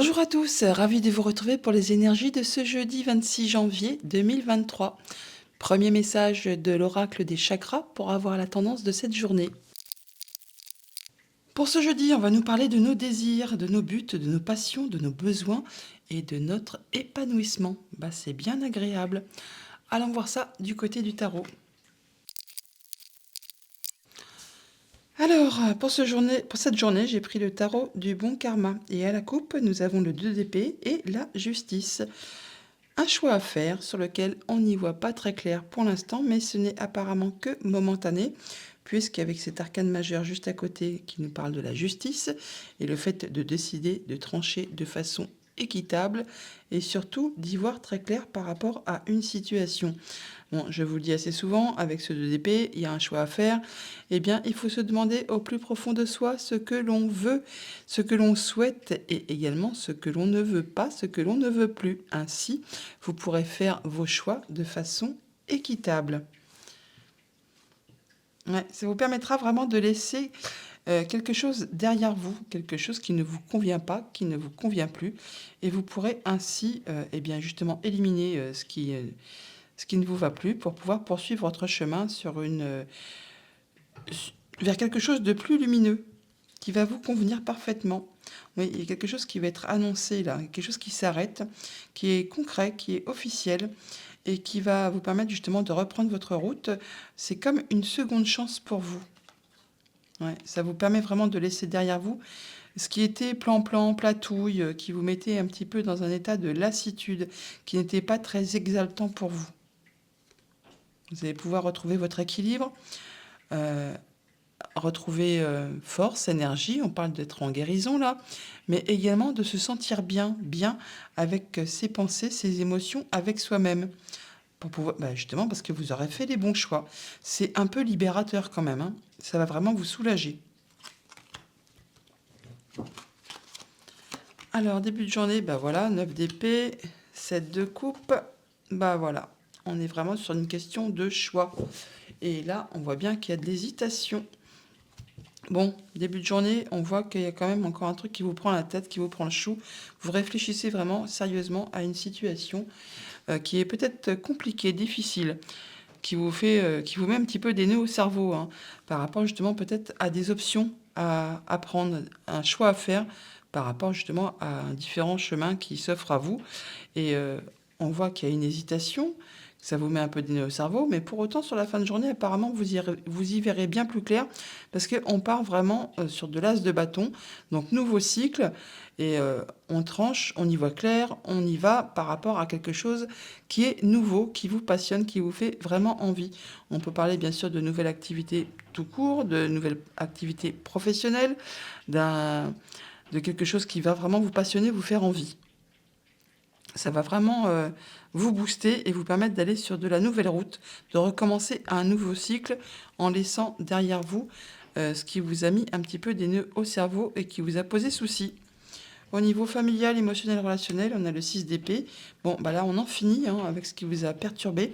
Bonjour à tous, ravi de vous retrouver pour les énergies de ce jeudi 26 janvier 2023. Premier message de l'oracle des chakras pour avoir la tendance de cette journée. Pour ce jeudi, on va nous parler de nos désirs, de nos buts, de nos passions, de nos besoins et de notre épanouissement. C'est bien agréable. Allons voir ça du côté du tarot. Alors, pour cette journée, j'ai pris le tarot du bon karma. Et à la coupe, nous avons le 2 d'épée et la justice. Un choix à faire sur lequel on n'y voit pas très clair pour l'instant, mais ce n'est apparemment que momentané, puisqu'avec cet arcane majeur juste à côté qui nous parle de la justice et le fait de décider de trancher de façon équitable et surtout d'y voir très clair par rapport à une situation. Bon, je vous le dis assez souvent, avec ce 2 d'épée, il y a un choix à faire. Eh bien, il faut se demander au plus profond de soi ce que l'on veut, ce que l'on souhaite et également ce que l'on ne veut pas, ce que l'on ne veut plus. Ainsi, vous pourrez faire vos choix de façon équitable. Ouais, ça vous permettra vraiment de laisser quelque chose derrière vous, quelque chose qui ne vous convient pas, qui ne vous convient plus. Et vous pourrez ainsi eh bien, justement éliminer ce qui ne vous va plus pour pouvoir poursuivre votre chemin vers quelque chose de plus lumineux qui va vous convenir parfaitement. Oui, il y a quelque chose qui va être annoncé là, quelque chose qui s'arrête, qui est concret, qui est officiel et qui va vous permettre justement de reprendre votre route. C'est comme une seconde chance pour vous. Ouais, ça vous permet vraiment de laisser derrière vous ce qui était plan-plan, platouille, qui vous mettait un petit peu dans un état de lassitude, qui n'était pas très exaltant pour vous. Vous allez pouvoir retrouver votre équilibre, euh, retrouver force, énergie, on parle d'être en guérison là, mais également de se sentir bien, bien avec ses pensées, ses émotions, avec soi-même. Pour pouvoir, justement parce que vous aurez fait les bons choix. C'est un peu libérateur quand même, hein. Ça va vraiment vous soulager. Alors, début de journée, voilà, 9 d'épée, 7 de coupe, voilà. On est vraiment sur une question de choix. Et là, on voit bien qu'il y a de l'hésitation. Bon, début de journée, on voit qu'il y a quand même encore un truc qui vous prend la tête, qui vous prend le chou. Vous réfléchissez vraiment sérieusement à une situation qui est peut-être compliquée, difficile, qui vous met un petit peu des nœuds au cerveau, hein, par rapport justement peut-être à des options à prendre, un choix à faire par rapport justement à un différent chemin qui s'offre à vous. Et on voit qu'il y a une hésitation, ça vous met un peu des nœuds au cerveau, mais pour autant, sur la fin de journée, apparemment, vous y verrez bien plus clair, parce qu'on part vraiment sur de l'as de bâton, donc nouveau cycle, et on tranche, on y voit clair, on y va par rapport à quelque chose qui est nouveau, qui vous passionne, qui vous fait vraiment envie. On peut parler bien sûr de nouvelles activités tout court, de nouvelles activités professionnelles, de quelque chose qui va vraiment vous passionner, vous faire envie. Ça va vraiment vous booster et vous permettre d'aller sur de la nouvelle route, de recommencer un nouveau cycle en laissant derrière vous ce qui vous a mis un petit peu des nœuds au cerveau et qui vous a posé souci. Au niveau familial, émotionnel, relationnel, on a le 6 d'épée. Là, on en finit avec ce qui vous a perturbé.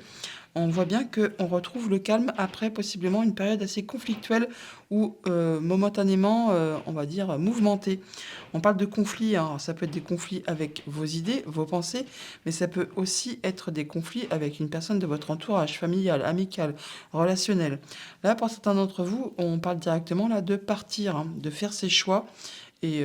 On voit bien qu'on retrouve le calme après possiblement une période assez conflictuelle ou momentanément, on va dire, mouvementée. On parle de conflits, hein. Ça peut être des conflits avec vos idées, vos pensées, mais ça peut aussi être des conflits avec une personne de votre entourage, familial, amical, relationnel. Là, pour certains d'entre vous, on parle directement là de partir, hein, de faire ses choix et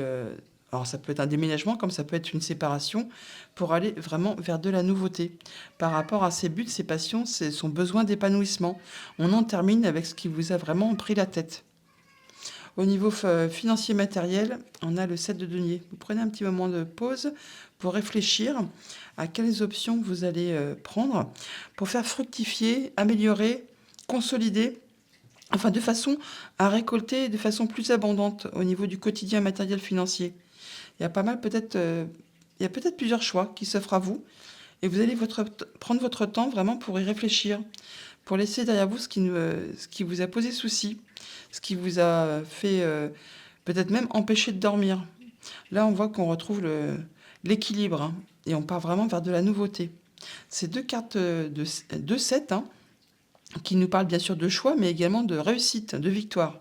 alors ça peut être un déménagement comme ça peut être une séparation pour aller vraiment vers de la nouveauté. Par rapport à ses buts, ses passions, c'est son besoin d'épanouissement. On en termine avec ce qui vous a vraiment pris la tête. Au niveau financier matériel, on a le 7 de denier. Vous prenez un petit moment de pause pour réfléchir à quelles options vous allez prendre pour faire fructifier, améliorer, consolider, enfin de façon à récolter de façon plus abondante au niveau du quotidien matériel financier. Il y a pas mal peut-être, il y a peut-être plusieurs choix qui s'offrent à vous et vous allez prendre votre temps vraiment pour y réfléchir, pour laisser derrière vous ce qui vous a posé souci, ce qui vous a fait peut-être même empêcher de dormir. Là, on voit qu'on retrouve l'équilibre, hein, et on part vraiment vers de la nouveauté. Ces deux cartes de 7 qui nous parlent bien sûr de choix, mais également de réussite, de victoire.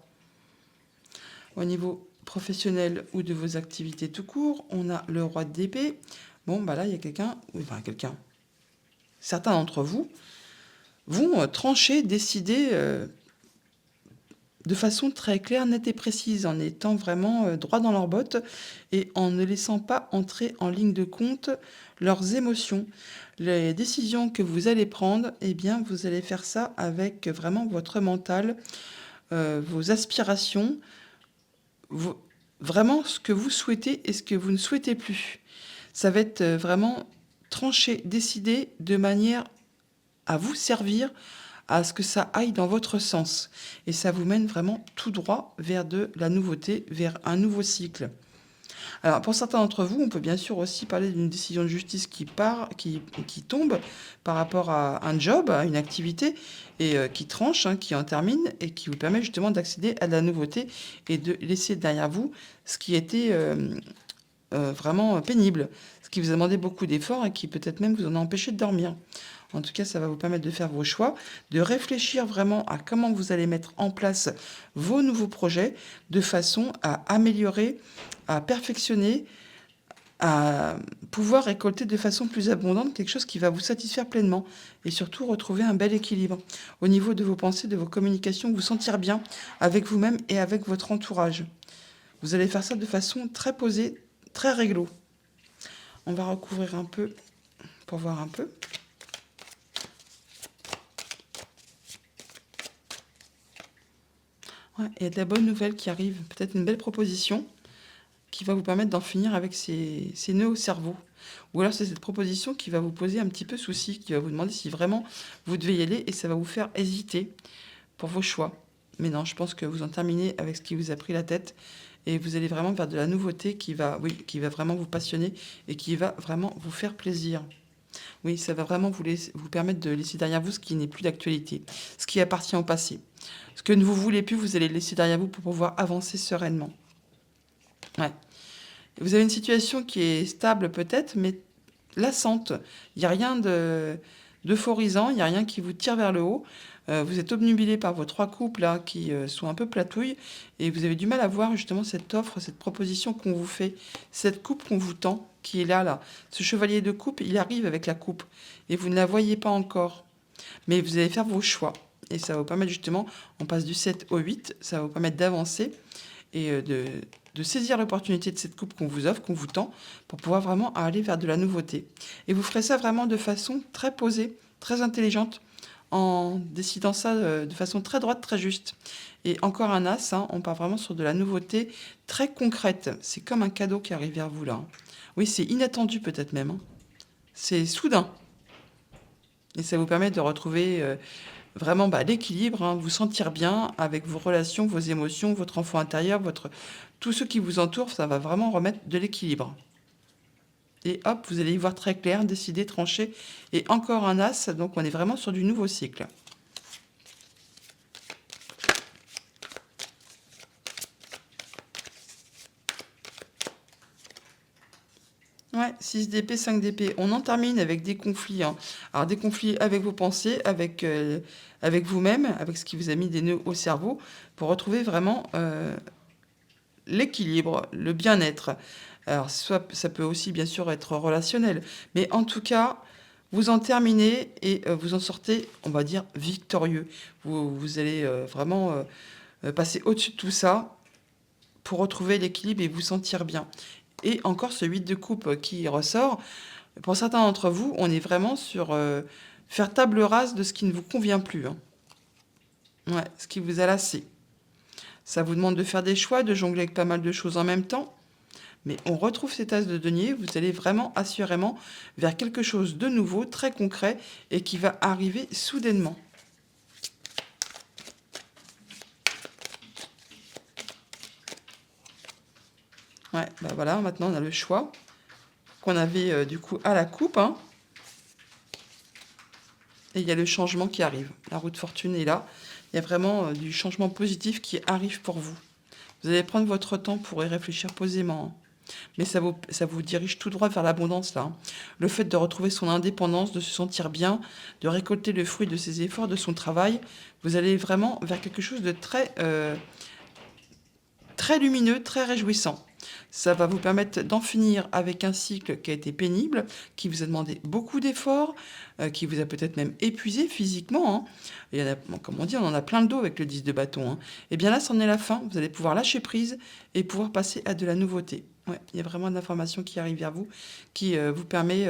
Au niveau professionnelle ou de vos activités tout court. On a le roi d'épée. Bon, bah là, il y a quelqu'un, quelqu'un. Certains d'entre vous vont trancher, décider de façon très claire, nette et précise, en étant vraiment droit dans leurs bottes et en ne laissant pas entrer en ligne de compte leurs émotions. Les décisions que vous allez prendre, eh bien, vous allez faire ça avec vraiment votre mental, vos aspirations, vraiment ce que vous souhaitez et ce que vous ne souhaitez plus. Ça va être vraiment tranché, décidé de manière à vous servir, à ce que ça aille dans votre sens. Et ça vous mène vraiment tout droit vers de la nouveauté, vers un nouveau cycle. Alors, pour certains d'entre vous, on peut bien sûr aussi parler d'une décision de justice qui tombe par rapport à un job, à une activité, et qui tranche, hein, qui en termine, et qui vous permet justement d'accéder à de la nouveauté et de laisser derrière vous ce qui était vraiment pénible, ce qui vous a demandé beaucoup d'efforts et qui peut-être même vous en a empêché de dormir. En tout cas, ça va vous permettre de faire vos choix, de réfléchir vraiment à comment vous allez mettre en place vos nouveaux projets de façon à améliorer, à perfectionner, à pouvoir récolter de façon plus abondante quelque chose qui va vous satisfaire pleinement et surtout retrouver un bel équilibre au niveau de vos pensées, de vos communications, vous sentir bien avec vous-même et avec votre entourage. Vous allez faire ça de façon très posée, très réglo. On va recouvrir un peu pour voir un peu. Ouais, il y a de la bonne nouvelle qui arrive, peut-être une belle proposition qui va vous permettre d'en finir avec ces nœuds au cerveau. Ou alors c'est cette proposition qui va vous poser un petit peu souci, qui va vous demander si vraiment vous devez y aller et ça va vous faire hésiter pour vos choix. Mais non, je pense que vous en terminez avec ce qui vous a pris la tête et vous allez vraiment vers de la nouveauté qui va vraiment vous passionner et qui va vraiment vous faire plaisir. Oui, ça va vraiment vous permettre de laisser derrière vous ce qui n'est plus d'actualité, ce qui appartient au passé. Ce que vous ne voulez plus, vous allez le laisser derrière vous pour pouvoir avancer sereinement. Ouais. Vous avez une situation qui est stable peut-être, mais lassante. Il n'y a rien d'euphorisant, il n'y a rien qui vous tire vers le haut. Vous êtes obnubilé par vos 3 coupes là qui sont un peu platouilles et vous avez du mal à voir justement cette offre, cette proposition qu'on vous fait, cette coupe qu'on vous tend, qui est là. Ce chevalier de coupe, il arrive avec la coupe et vous ne la voyez pas encore. Mais vous allez faire vos choix et ça va vous permettre justement, on passe du 7 au 8, ça va vous permettre d'avancer et de saisir l'opportunité de cette coupe qu'on vous offre, qu'on vous tend, pour pouvoir vraiment aller vers de la nouveauté. Et vous ferez ça vraiment de façon très posée, très intelligente, en décidant ça de façon très droite, très juste. Et encore un as, hein, on part vraiment sur de la nouveauté très concrète. C'est comme un cadeau qui arrive vers vous là. Oui, c'est inattendu peut-être même. Hein. C'est soudain. Et ça vous permet de retrouver vraiment l'équilibre, hein, vous sentir bien avec vos relations, vos émotions, votre enfant intérieur, tout ce qui vous entoure, ça va vraiment remettre de l'équilibre. Et hop, vous allez y voir très clair, décider, trancher. Et encore un as, donc on est vraiment sur du nouveau cycle. Ouais, 6 d'épée, 5 d'épée. On en termine avec des conflits. Hein. Alors des conflits avec vos pensées, avec vous-même, avec ce qui vous a mis des nœuds au cerveau, pour retrouver vraiment l'équilibre, le bien-être. Alors soit ça peut aussi bien sûr être relationnel, mais en tout cas, vous en terminez et vous en sortez, on va dire, victorieux. Vous allez vraiment passer au-dessus de tout ça pour retrouver l'équilibre et vous sentir bien. Et encore ce 8 de coupe qui ressort. Pour certains d'entre vous, on est vraiment sur faire table rase de ce qui ne vous convient plus. Hein. Ouais, ce qui vous a lassé. Ça vous demande de faire des choix, de jongler avec pas mal de choses en même temps. Mais on retrouve ces as de denier, vous allez vraiment assurément vers quelque chose de nouveau, très concret, et qui va arriver soudainement. Ouais, voilà, maintenant on a le choix qu'on avait du coup à la coupe. Hein. Et il y a le changement qui arrive. La roue de fortune est là. Il y a vraiment du changement positif qui arrive pour vous. Vous allez prendre votre temps pour y réfléchir posément. Hein. Mais ça vous dirige tout droit vers l'abondance, là. Hein. Le fait de retrouver son indépendance, de se sentir bien, de récolter le fruit de ses efforts, de son travail, vous allez vraiment vers quelque chose de très très lumineux, très réjouissant. Ça va vous permettre d'en finir avec un cycle qui a été pénible, qui vous a demandé beaucoup d'efforts, qui vous a peut-être même épuisé physiquement, hein. Il y en a, bon, comme on dit, on en a plein le dos avec le 10 de bâton, hein. Et bien là, c'en est la fin. Vous allez pouvoir lâcher prise et pouvoir passer à de la nouveauté. Ouais, il y a vraiment de l'information qui arrive vers vous, qui vous permet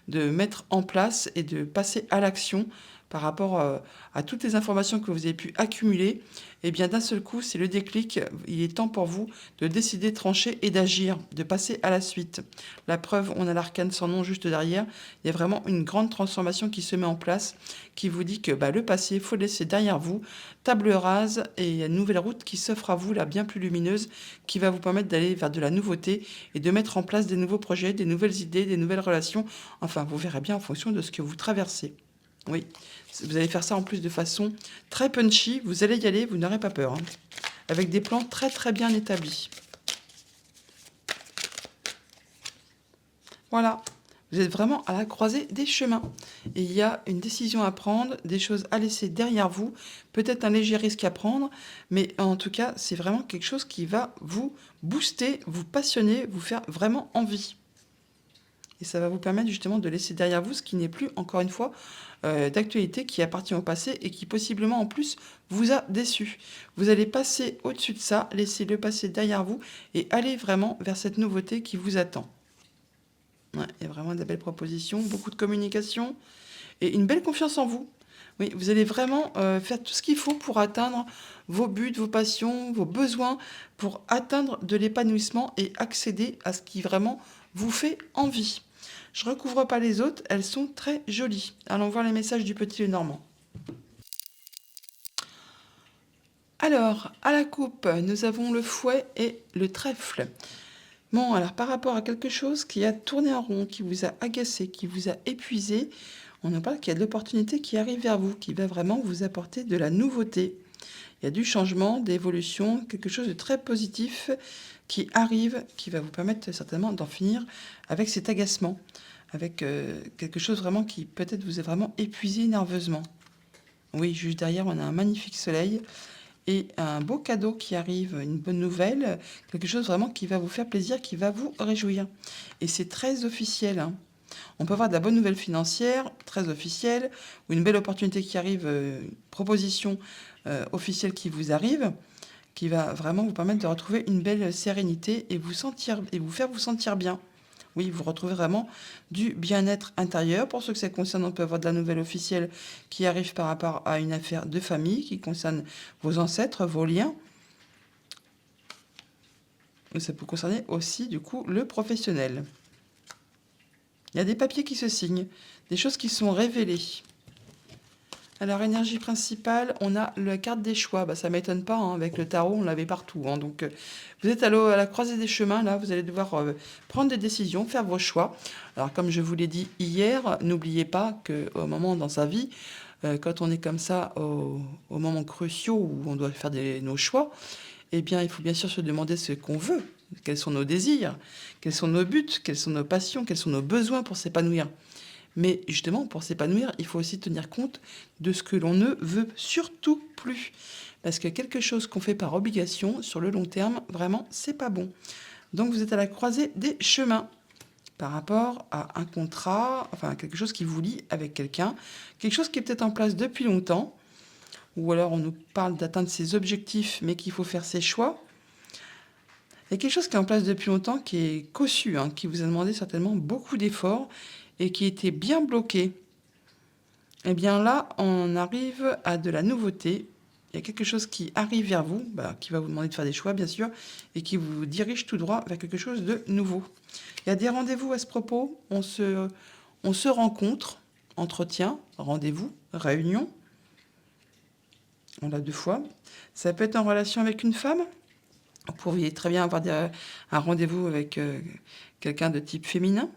de mettre en place et de passer à l'action par rapport à toutes les informations que vous avez pu accumuler. Et bien d'un seul coup, c'est le déclic. Il est temps pour vous de décider, de trancher et d'agir, de passer à la suite. La preuve, on a l'arcane sans nom juste derrière. Il y a vraiment une grande transformation qui se met en place, qui vous dit que le passé, il faut le laisser derrière vous. Table rase et il y a une nouvelle route qui s'offre à vous, là, bien plus lumineuse, qui va vous permettre d'aller vers de la nouveauté et de mettre en place des nouveaux projets, des nouvelles idées, des nouvelles relations. Enfin, vous verrez bien en fonction de ce que vous traversez. Oui, vous allez faire ça en plus de façon très punchy. Vous allez y aller, vous n'aurez pas peur, hein. Avec des plans très très bien établis. Voilà, vous êtes vraiment à la croisée des chemins. Et il y a une décision à prendre, des choses à laisser derrière vous, peut-être un léger risque à prendre, mais en tout cas, c'est vraiment quelque chose qui va vous booster, vous passionner, vous faire vraiment envie. Et ça va vous permettre justement de laisser derrière vous ce qui n'est plus, encore une fois, d'actualité, qui appartient au passé et qui possiblement en plus vous a déçu. Vous allez passer au-dessus de ça, laisser le passé derrière vous et aller vraiment vers cette nouveauté qui vous attend. Ouais, il y a vraiment de belles propositions, beaucoup de communication et une belle confiance en vous. Oui, vous allez vraiment faire tout ce qu'il faut pour atteindre vos buts, vos passions, vos besoins, pour atteindre de l'épanouissement et accéder à ce qui vraiment vous fait envie. Je recouvre pas les autres, elles sont très jolies. Allons voir les messages du petit Lenormand. Alors, à la coupe, nous avons le fouet et le trèfle. Bon, alors par rapport à quelque chose qui a tourné en rond, qui vous a agacé, qui vous a épuisé, on en parle qu'il y a de l'opportunité qui arrive vers vous, qui va vraiment vous apporter de la nouveauté. Il y a du changement, d'évolution, quelque chose de très positif qui arrive, qui va vous permettre certainement d'en finir avec cet agacement, avec quelque chose vraiment qui peut-être vous a vraiment épuisé nerveusement. Oui, juste derrière, on a un magnifique soleil et un beau cadeau qui arrive, une bonne nouvelle, quelque chose vraiment qui va vous faire plaisir, qui va vous réjouir. Et c'est très officiel, hein. On peut avoir de la bonne nouvelle financière, très officielle, ou une belle opportunité qui arrive, une proposition officielle qui vous arrive, qui va vraiment vous permettre de retrouver une belle sérénité et vous sentir et vous faire vous sentir bien. Oui, vous retrouvez vraiment du bien-être intérieur. Pour ceux que ça concerne, on peut avoir de la nouvelle officielle qui arrive par rapport à une affaire de famille qui concerne vos ancêtres, vos liens. Ça peut concerner aussi, du coup, le professionnel. Il y a des papiers qui se signent, des choses qui sont révélées. Alors, énergie principale, on a la carte des choix. Ça ne m'étonne pas, hein, avec le tarot, on l'avait partout, hein. Donc, vous êtes à la croisée des chemins, là, vous allez devoir prendre des décisions, faire vos choix. Alors, comme je vous l'ai dit hier, n'oubliez pas qu'au moment dans sa vie, quand on est comme ça, aux moments cruciaux où on doit faire nos choix, eh bien, il faut bien sûr se demander ce qu'on veut, quels sont nos désirs, quels sont nos buts, quelles sont nos passions, quels sont nos besoins pour s'épanouir. Mais justement, pour s'épanouir, il faut aussi tenir compte de ce que l'on ne veut surtout plus. Parce que quelque chose qu'on fait par obligation, sur le long terme, vraiment, c'est pas bon. Donc vous êtes à la croisée des chemins par rapport à un contrat, enfin quelque chose qui vous lie avec quelqu'un, quelque chose qui est peut-être en place depuis longtemps, ou alors on nous parle d'atteindre ses objectifs, mais qu'il faut faire ses choix. Il y a quelque chose qui est en place depuis longtemps, qui est cossu, hein, qui vous a demandé certainement beaucoup d'efforts, et qui était bien bloqué. Eh bien là, on arrive à de la nouveauté. Il y a quelque chose qui arrive vers vous, qui va vous demander de faire des choix, bien sûr, et qui vous dirige tout droit vers quelque chose de nouveau. Il y a des rendez-vous à ce propos. On se rencontre, entretien, rendez-vous, réunion. On l'a 2 fois. Ça peut être en relation avec une femme. Vous pourriez très bien avoir un rendez-vous avec quelqu'un de type féminin.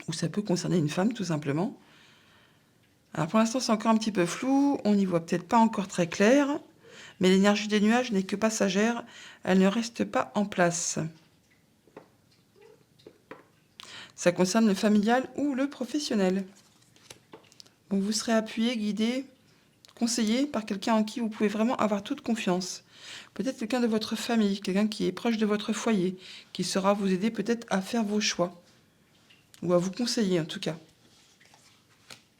Ou ça peut concerner une femme, tout simplement. Alors pour l'instant, c'est encore un petit peu flou, on n'y voit peut-être pas encore très clair, mais l'énergie des nuages n'est que passagère, elle ne reste pas en place. Ça concerne le familial ou le professionnel. Donc vous serez appuyé, guidé, conseillé par quelqu'un en qui vous pouvez vraiment avoir toute confiance. Peut-être quelqu'un de votre famille, quelqu'un qui est proche de votre foyer, qui saura vous aider peut-être à faire vos choix, ou à vous conseiller en tout cas.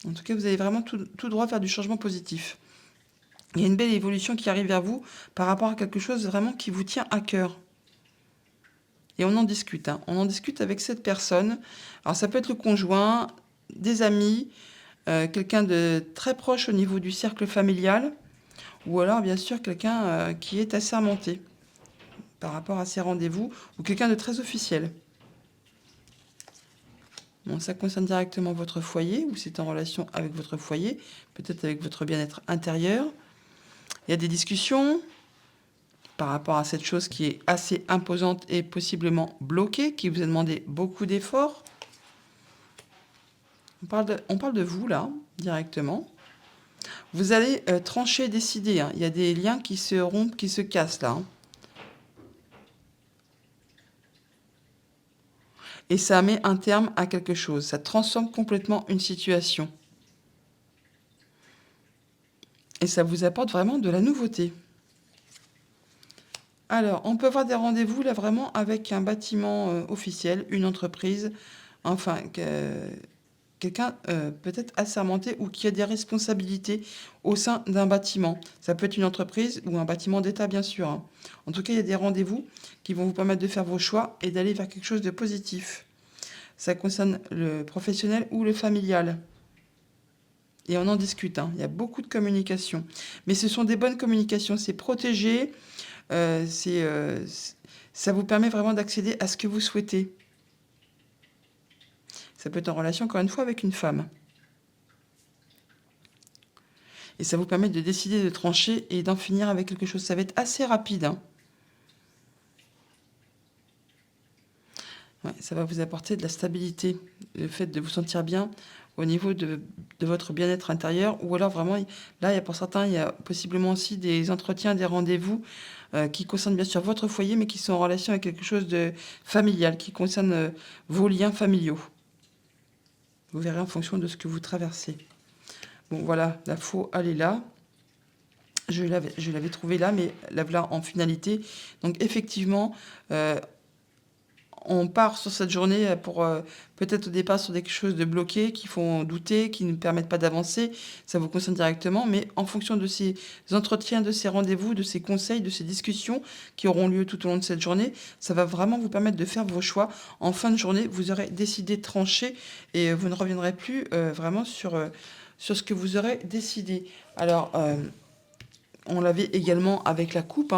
En tout cas, vous allez vraiment tout droit vers du changement positif. Il y a une belle évolution qui arrive vers vous par rapport à quelque chose vraiment qui vous tient à cœur. Et on en discute. On en discute avec cette personne. Alors ça peut être le conjoint, des amis, quelqu'un de très proche au niveau du cercle familial, ou alors bien sûr quelqu'un qui est assermenté par rapport à ces rendez-vous, ou quelqu'un de très officiel. Bon, ça concerne directement votre foyer, ou c'est en relation avec votre foyer, peut-être avec votre bien-être intérieur. Il y a des discussions par rapport à cette chose qui est assez imposante et possiblement bloquée, qui vous a demandé beaucoup d'efforts. On parle de vous, là, directement. Vous allez trancher, décider. Il y a des liens qui se rompent, qui se cassent, là. Et ça met un terme à quelque chose. Ça transforme complètement une situation. Et ça vous apporte vraiment de la nouveauté. Alors, on peut avoir des rendez-vous, là, vraiment, avec un bâtiment officiel, une entreprise, enfin, quelqu'un peut-être assermenté ou qui a des responsabilités au sein d'un bâtiment. Ça peut être une entreprise ou un bâtiment d'État, bien sûr. En tout cas, il y a des rendez-vous qui vont vous permettre de faire vos choix et d'aller vers quelque chose de positif. Ça concerne le professionnel ou le familial. Et on en discute. Il y a beaucoup de communication. Mais ce sont des bonnes communications. C'est protégé. Ça vous permet vraiment d'accéder à ce que vous souhaitez. Ça peut être en relation, encore une fois, avec une femme. Et ça vous permet de décider de trancher et d'en finir avec quelque chose. Ça va être assez rapide. Ouais, ça va vous apporter de la stabilité, le fait de vous sentir bien au niveau de votre bien-être intérieur. Ou alors vraiment, là, pour certains, il y a possiblement aussi des entretiens, des rendez-vous qui concernent bien sûr votre foyer, mais qui sont en relation avec quelque chose de familial, qui concerne vos liens familiaux. Vous verrez en fonction de ce que vous traversez. Bon, voilà, la faux, elle est là. Je l'avais trouvée là, mais la voilà en finalité. Donc, effectivement, on part sur cette journée pour peut-être au départ sur quelque chose de bloqué, qui font douter, qui ne permettent pas d'avancer. Ça vous concerne directement, mais en fonction de ces entretiens, de ces rendez-vous, de ces conseils, de ces discussions qui auront lieu tout au long de cette journée, ça va vraiment vous permettre de faire vos choix. En fin de journée, vous aurez décidé de trancher et vous ne reviendrez plus vraiment sur ce que vous aurez décidé. Alors, on l'avait également avec la coupe,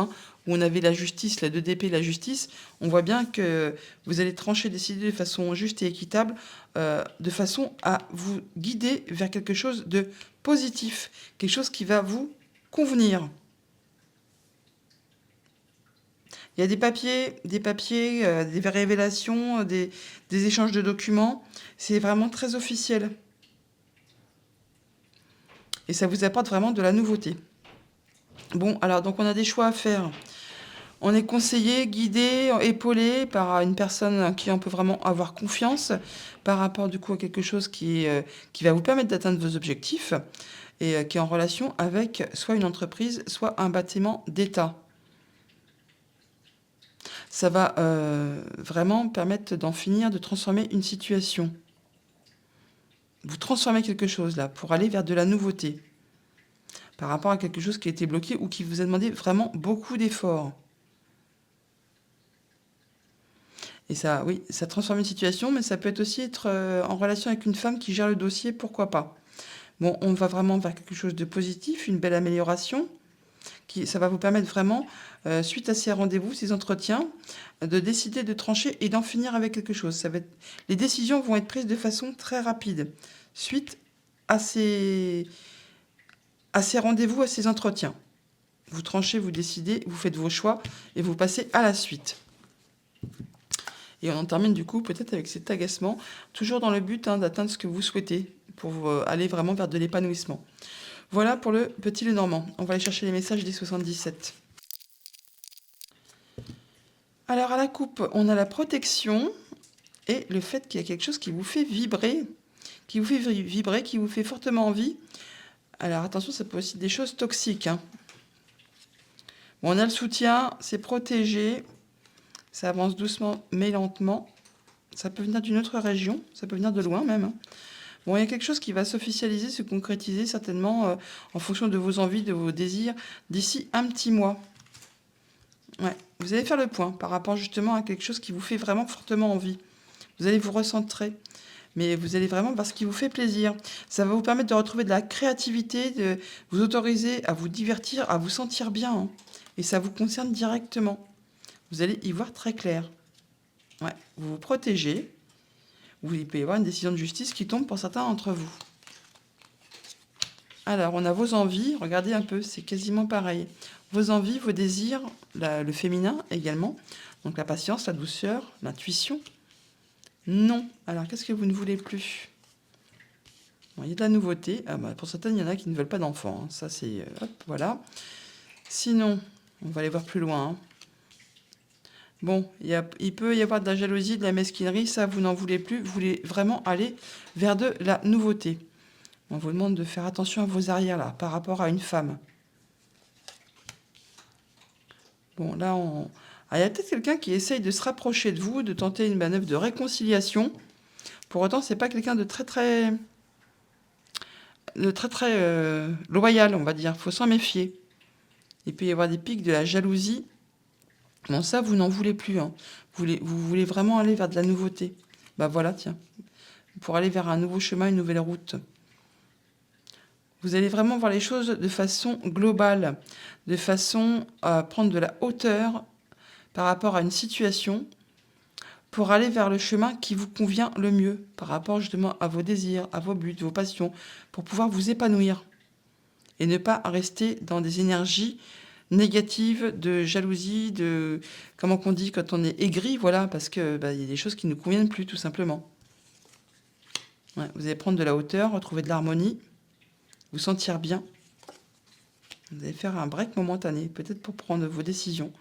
où on avait la justice, la 2DP, la justice. On voit bien que vous allez trancher, décider de façon juste et équitable, de façon à vous guider vers quelque chose de positif, quelque chose qui va vous convenir. Il y a des papiers, des révélations, des échanges de documents. C'est vraiment très officiel. Et ça vous apporte vraiment de la nouveauté. Bon, alors, donc on a des choix à faire. On est conseillé, guidé, épaulé par une personne en qui on peut vraiment avoir confiance par rapport du coup à quelque chose qui va vous permettre d'atteindre vos objectifs et qui est en relation avec soit une entreprise, soit un bâtiment d'État. Ça va vraiment permettre d'en finir, de transformer une situation. Vous transformez quelque chose là pour aller vers de la nouveauté par rapport à quelque chose qui a été bloqué ou qui vous a demandé vraiment beaucoup d'efforts. Et ça, oui, ça transforme une situation, mais ça peut aussi être en relation avec une femme qui gère le dossier, pourquoi pas. Bon, on va vraiment vers quelque chose de positif, une belle amélioration. Ça va vous permettre vraiment, suite à ces rendez-vous, ces entretiens, de décider de trancher et d'en finir avec quelque chose. Les décisions vont être prises de façon très rapide, suite à ces rendez-vous, à ces entretiens. Vous tranchez, vous décidez, vous faites vos choix et vous passez à la suite. Et on en termine du coup peut-être avec cet agacement, toujours dans le but d'atteindre ce que vous souhaitez, pour aller vraiment vers de l'épanouissement. Voilà pour le petit Lenormand. On va aller chercher les messages des 77. Alors à la coupe, on a la protection et le fait qu'il y a quelque chose qui vous fait vibrer, qui vous fait fortement envie. Alors attention, ça peut aussi être des choses toxiques, hein. Bon, on a le soutien, c'est protégé. Ça avance doucement mais lentement. Ça peut venir d'une autre région, ça peut venir de loin même, hein. Bon, il y a quelque chose qui va s'officialiser, se concrétiser certainement en fonction de vos envies, de vos désirs, d'ici un petit mois. Ouais, vous allez faire le point par rapport justement à quelque chose qui vous fait vraiment fortement envie. Vous allez vous recentrer, mais vous allez vraiment voir ce qui vous fait plaisir. Ça va vous permettre de retrouver de la créativité, de vous autoriser à vous divertir, à vous sentir bien, hein. Et ça vous concerne directement. Vous allez y voir très clair. Ouais, vous vous protégez. Il peut y avoir une décision de justice qui tombe pour certains d'entre vous. Alors, on a vos envies. Regardez un peu, c'est quasiment pareil. Vos envies, vos désirs, le féminin également. Donc la patience, la douceur, l'intuition. Non. Alors, qu'est-ce que vous ne voulez plus? Bon, il y a de la nouveauté. Ah bah, pour certaines, il y en a qui ne veulent pas d'enfants, hein. Ça, c'est... hop, voilà. Sinon, on va aller voir plus loin, hein. Bon, il peut y avoir de la jalousie, de la mesquinerie, ça, vous n'en voulez plus. Vous voulez vraiment aller vers de la nouveauté. On vous demande de faire attention à vos arrières, là, par rapport à une femme. Bon, là, il y a peut-être quelqu'un qui essaye de se rapprocher de vous, de tenter une manœuvre de réconciliation. Pour autant, c'est pas quelqu'un de très loyal, on va dire. Faut s'en méfier. Il peut y avoir des pics de la jalousie. Bon, ça, vous n'en voulez plus, hein. Vous voulez vraiment aller vers de la nouveauté. Bah voilà, tiens. Pour aller vers un nouveau chemin, une nouvelle route. Vous allez vraiment voir les choses de façon globale, de façon à prendre de la hauteur par rapport à une situation pour aller vers le chemin qui vous convient le mieux, par rapport justement à vos désirs, à vos buts, vos passions, pour pouvoir vous épanouir et ne pas rester dans des énergies négatives de jalousie, de comment qu'on dit quand on est aigri, voilà, parce que y a des choses qui ne nous conviennent plus tout simplement. Ouais, vous allez prendre de la hauteur, retrouver de l'harmonie, vous sentir bien. Vous allez faire un break momentané, peut-être pour prendre vos décisions.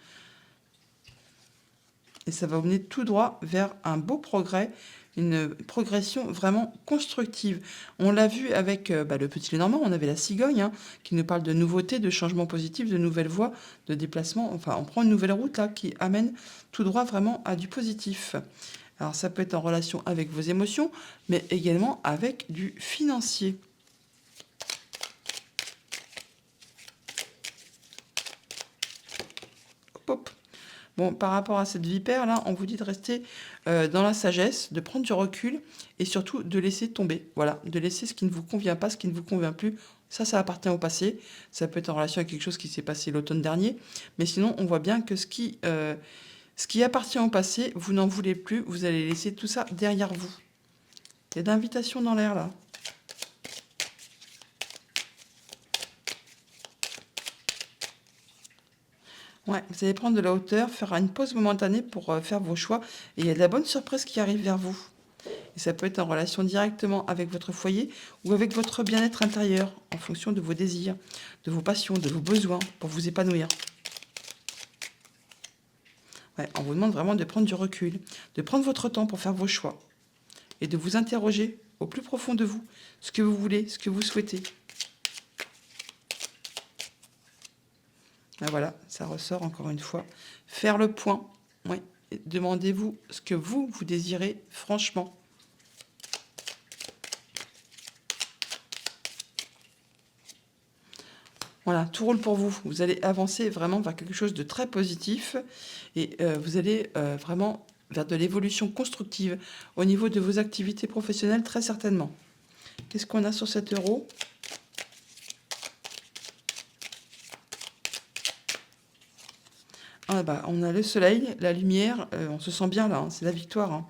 Et ça va vous mener tout droit vers un beau progrès, une progression vraiment constructive. On l'a vu avec le Petit Lenormand, on avait la cigogne, hein, qui nous parle de nouveautés, de changements positifs, de nouvelles voies, de déplacements. Enfin, on prend une nouvelle route là qui amène tout droit vraiment à du positif. Alors ça peut être en relation avec vos émotions, mais également avec du financier. Hop, hop. Bon, par rapport à cette vipère, là, on vous dit de rester dans la sagesse, de prendre du recul et surtout de laisser tomber. Voilà, de laisser ce qui ne vous convient pas, ce qui ne vous convient plus. Ça appartient au passé. Ça peut être en relation avec quelque chose qui s'est passé l'automne dernier. Mais sinon, on voit bien que ce qui appartient au passé, vous n'en voulez plus. Vous allez laisser tout ça derrière vous. Il y a d'invitations dans l'air, là. Ouais, vous allez prendre de la hauteur, faire une pause momentanée pour faire vos choix. Et il y a de la bonne surprise qui arrive vers vous. Et ça peut être en relation directement avec votre foyer ou avec votre bien-être intérieur, en fonction de vos désirs, de vos passions, de vos besoins, pour vous épanouir. Ouais, on vous demande vraiment de prendre du recul, de prendre votre temps pour faire vos choix et de vous interroger au plus profond de vous, ce que vous voulez, ce que vous souhaitez. Ben voilà, ça ressort encore une fois. Faire le point. Oui. Demandez-vous ce que vous désirez franchement. Voilà, tout roule pour vous. Vous allez avancer vraiment vers quelque chose de très positif et vous allez vraiment vers de l'évolution constructive au niveau de vos activités professionnelles, très certainement. Qu'est-ce qu'on a sur cet euro ? Ah bah, on a le soleil, la lumière, on se sent bien là, hein, c'est la victoire, hein.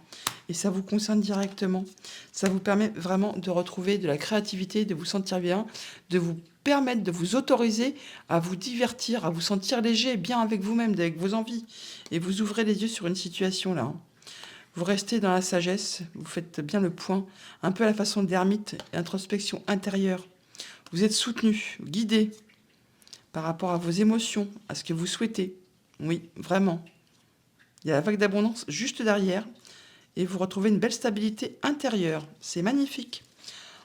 Et ça vous concerne directement. Ça vous permet vraiment de retrouver de la créativité, de vous sentir bien, de vous permettre, de vous autoriser à vous divertir, à vous sentir léger, bien avec vous-même, avec vos envies. Et vous ouvrez les yeux sur une situation là, hein. Vous restez dans la sagesse, vous faites bien le point, un peu à la façon de l'ermite, introspection intérieure. Vous êtes soutenu, guidé par rapport à vos émotions, à ce que vous souhaitez. Oui, vraiment. Il y a la vague d'abondance juste derrière et vous retrouvez une belle stabilité intérieure. C'est magnifique.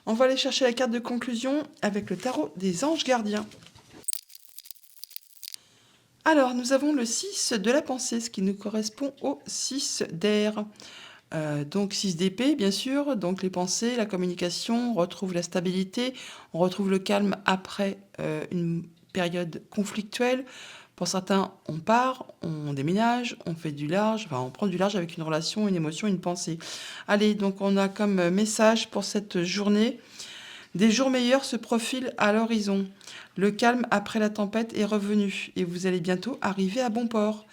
On va aller chercher la carte de conclusion avec le tarot des anges gardiens. Alors, nous avons le 6 de la pensée, ce qui nous correspond au 6 d'air. Donc 6 d'épée, bien sûr. Donc les pensées, la communication, on retrouve la stabilité, on retrouve le calme après une période conflictuelle. Pour certains, on part, on déménage, on fait du large, enfin on prend du large avec une relation, une émotion, une pensée. Allez, donc on a comme message pour cette journée: des jours meilleurs se profilent à l'horizon. Le calme après la tempête est revenu et vous allez bientôt arriver à bon port.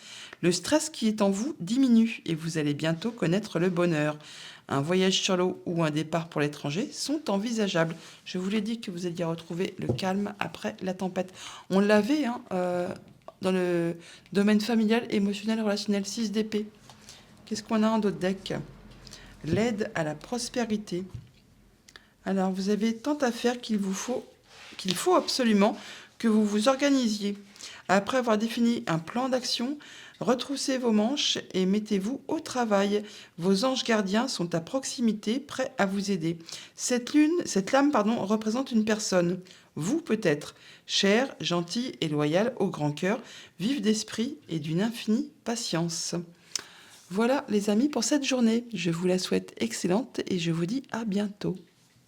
Le stress qui est en vous diminue et vous allez bientôt connaître le bonheur. Un voyage sur l'eau ou un départ pour l'étranger sont envisageables. Je vous l'ai dit que vous alliez retrouver le calme après la tempête. On l'avait dans le domaine familial, émotionnel, relationnel, 6 d'épée. Qu'est-ce qu'on a en d'autres deck? L'aide à la prospérité. Alors, vous avez tant à faire qu'il faut absolument que vous vous organisiez. Après avoir défini un plan d'action, retroussez vos manches et mettez-vous au travail. Vos anges gardiens sont à proximité, prêts à vous aider. Cette lame, représente une personne. Vous peut-être, chère, gentille et loyale au grand cœur, vive d'esprit et d'une infinie patience. Voilà les amis pour cette journée. Je vous la souhaite excellente et je vous dis à bientôt.